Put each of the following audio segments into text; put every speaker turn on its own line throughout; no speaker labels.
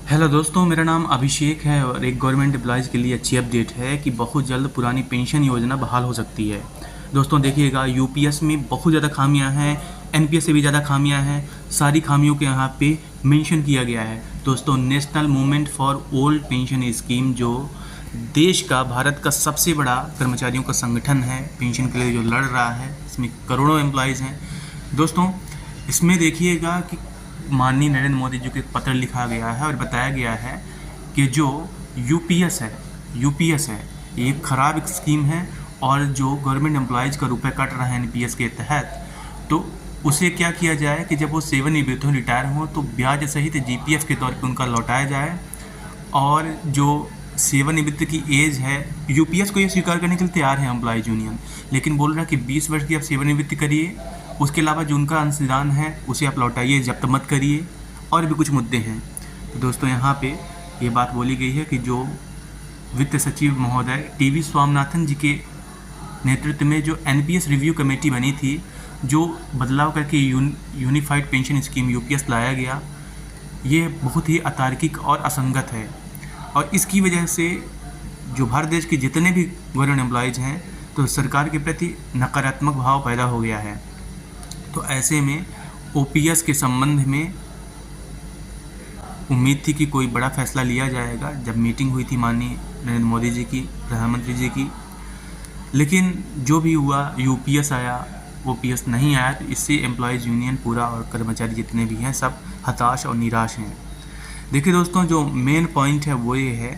Hello दोस्तों, मेरा नाम अभिषेक है और एक गवर्नमेंट एम्प्लॉयज़ के लिए अच्छी अपडेट है कि बहुत जल्द पुरानी पेंशन योजना बहाल हो सकती है। दोस्तों देखिएगा, यूपीएस में बहुत ज़्यादा खामियां हैं, एनपीएस से भी ज़्यादा खामियां हैं। सारी खामियों के यहाँ पे मेंशन किया गया है। दोस्तों, national movement for old pension scheme जो देश का, भारत का सबसे बड़ा कर्मचारियों का संगठन है, पेंशन के लिए जो लड़ रहा है, इसमें करोड़ों एम्प्लॉयज़ हैं। दोस्तों, इसमें देखिएगा कि माननीय नरेंद्र मोदी जी को एक पत्र लिखा गया है और बताया गया है कि जो यूपीएस है ये खराब एक स्कीम है और जो गवर्नमेंट एम्प्लॉयज़ का रुपए कट रहा है एनपीएस के तहत, तो उसे क्या किया जाए कि जब वो सेवानिवृत्त हो, रिटायर हो, तो ब्याज सहित जीपीएफ के तौर पे उनका लौटाया जाए। और जो सेवानिवृत्ति की एज है, यूपीएस को ये स्वीकार करने के लिए तैयार है एम्प्लॉयज़ यूनियन, लेकिन बोल रहा है कि 20 वर्ष की आप सेवानिवृत्ति करिए, उसके अलावा जो उनका अंशदान है उसे आप लौटाइए, जब्त मत करिए, और भी कुछ मुद्दे हैं। तो दोस्तों, यहाँ पे ये बात बोली गई है कि जो वित्त सचिव महोदय टीवी स्वामीनाथन जी के नेतृत्व में जो एनपीएस रिव्यू कमेटी बनी थी, जो बदलाव करके यूनिफाइड पेंशन स्कीम यूपीएस लाया गया, ये बहुत ही अतार्किक और असंगत है। और इसकी वजह से जो भारत देश के जितने भी गवर्नमेंट एम्प्लॉयज़ हैं, तो सरकार के प्रति नकारात्मक भाव पैदा हो गया है। तो ऐसे में ओपीएस के संबंध में उम्मीद थी कि कोई बड़ा फैसला लिया जाएगा जब मीटिंग हुई थी माननीय नरेंद्र मोदी जी की, प्रधानमंत्री जी की, लेकिन जो भी हुआ, यूपीएस आया, ओपीएस नहीं आया। तो इससे एम्प्लॉयज़ यूनियन पूरा और कर्मचारी जितने भी हैं सब हताश और निराश हैं। देखिए दोस्तों, जो मेन पॉइंट है वो ये है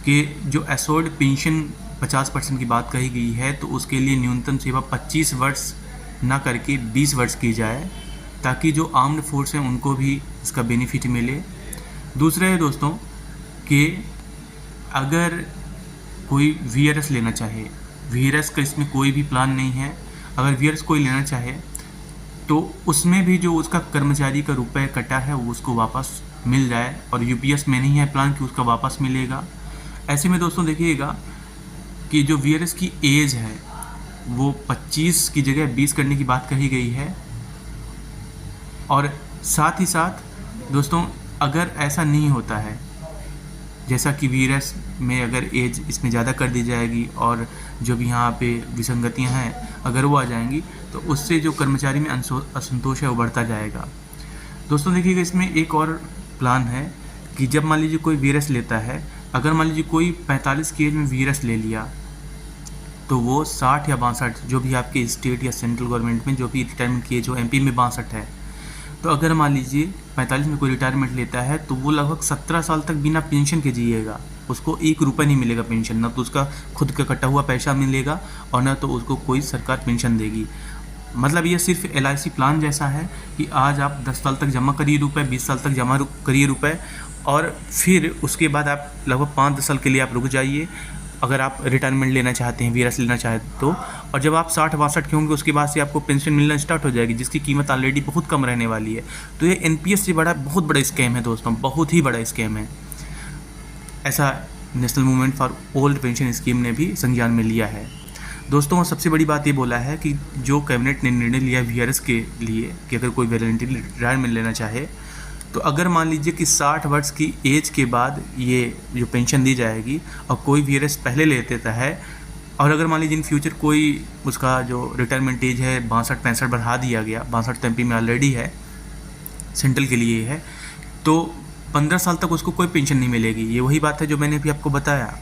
कि जो एसोर्ड पेंशन 50% की बात कही गई है, तो उसके लिए न्यूनतम सेवा 25 वर्ष ना करके 20 वर्ष की जाए, ताकि जो आर्म्ड फोर्स हैं उनको भी इसका बेनिफिट मिले। दूसरा है दोस्तों कि अगर कोई वीआरएस लेना चाहे, वीआरएस का इसमें कोई भी प्लान नहीं है, अगर वीआरएस कोई लेना चाहे तो उसमें भी जो उसका कर्मचारी का रुपए कटा है वो उसको वापस मिल जाए, और यूपीएस में नहीं है प्लान कि उसका वापस मिलेगा। ऐसे में दोस्तों देखिएगा कि जो वीआरएस की एज है वो 25 की जगह 20 करने की बात कही गई है। और साथ ही साथ दोस्तों, अगर ऐसा नहीं होता है, जैसा कि वीआरएस में अगर एज इसमें ज़्यादा कर दी जाएगी और जो भी यहाँ पे विसंगतियाँ हैं अगर वो आ जाएंगी, तो उससे जो कर्मचारी में असंतोष है वो बढ़ता जाएगा। दोस्तों देखिएगा, इसमें एक और प्लान है कि जब मान लीजिए कोई वीआरएस लेता है, अगर मान लीजिए कोई 45 की एज में वीआरएस ले लिया, तो वो 60 या 62, जो भी आपके स्टेट या सेंट्रल गवर्नमेंट में जो भी रिटायरमेंट की एज हो, एमपी में 62 है, तो अगर मान लीजिए 45 में कोई रिटायरमेंट लेता है, तो वो लगभग 17 साल तक बिना पेंशन के जिएगा। उसको 1 रुपये नहीं मिलेगा पेंशन, ना तो उसका खुद का कटा हुआ पैसा मिलेगा और ना तो उसको कोई सरकार पेंशन देगी। मतलब ये सिर्फ एलआईसी प्लान जैसा है कि आज आप 10 साल तक जमा करिए रुपए, 20 साल तक जमा करिए रुपए, और फिर उसके बाद आप लगभग 5-10 साल के लिए आप रुक जाइए अगर आप रिटायरमेंट लेना चाहते हैं, वीआरएस लेना चाहते तो। और जब आप 60-62 के होंगे, उसके बाद से आपको पेंशन मिलना स्टार्ट हो जाएगी, जिसकी कीमत ऑलरेडी बहुत कम रहने वाली है। तो ये एनपीएस से बहुत बड़ा स्कैम है दोस्तों, बहुत ही बड़ा स्कैम है। ऐसा national movement for old pension scheme ने भी संज्ञान में लिया है। दोस्तों, सबसे बड़ी बात ये बोला है कि जो कैबिनेट ने निर्णय लिया वीआरएस के लिए कि अगर कोई वॉलंटरी रिटायरमेंट लेना चाहे, तो अगर मान लीजिए कि 60 वर्ष की एज के बाद ये जो पेंशन दी जाएगी और कोई वीआरएस पहले ले लेता है, और अगर मान लीजिए इन फ्यूचर कोई उसका जो रिटायरमेंट एज है 62-65 बढ़ा दिया गया, 62 तो एमपी में ऑलरेडी है, सेंट्रल के लिए है, तो 15 साल तक उसको कोई पेंशन नहीं मिलेगी। ये वही बात है जो मैंने अभी आपको बताया।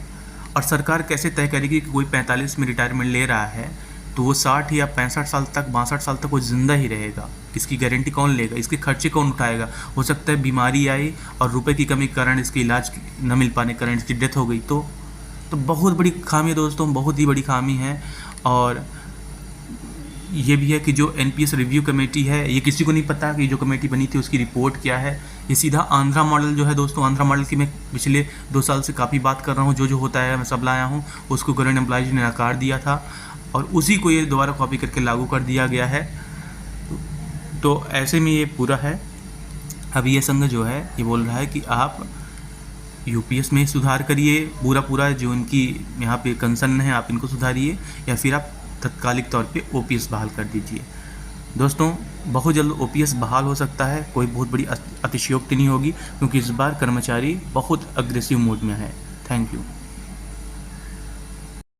और सरकार कैसे तय करेगी कि कोई 45 में रिटायरमेंट ले रहा है तो वो 60 या 65 साल तक, 62 साल तक वो ज़िंदा ही रहेगा? इसकी गारंटी कौन लेगा? इसके खर्चे कौन उठाएगा? हो सकता है बीमारी आई और रुपए की कमी के कारण, इसके इलाज न मिल पाने के कारण इसकी डेथ हो गई, तो बहुत बड़ी खामी है दोस्तों, बहुत ही बड़ी खामी है। और ये भी है कि जो एनपीएस रिव्यू कमेटी है, ये किसी को नहीं पता कि जो कमेटी बनी थी उसकी रिपोर्ट क्या है। ये सीधा आंध्रा मॉडल जो है दोस्तों, आंध्रा मॉडल की मैं पिछले 2 साल से काफ़ी बात कर रहा हूँ, जो होता है मैं सब लाया हूँ। उसको गवर्नमेंट एम्प्लॉयज़ ने नकार दिया था और उसी को ये दोबारा कॉपी करके लागू कर दिया गया है। तो ऐसे में ये पूरा है। अभी ये संघ जो है ये बोल रहा है कि आप यूपीएस में सुधार करिए, पूरा जो इनकी यहाँ पे कंसर्न है आप इनको सुधारिए, या फिर आप तत्कालिक तौर पे ओपीएस बहाल कर दीजिए। दोस्तों, बहुत जल्द ओपीएस बहाल हो सकता है, कोई बहुत बड़ी अतिशयोक्ति नहीं होगी, क्योंकि इस बार कर्मचारी बहुत अग्रेसिव मोड में है। Thank you.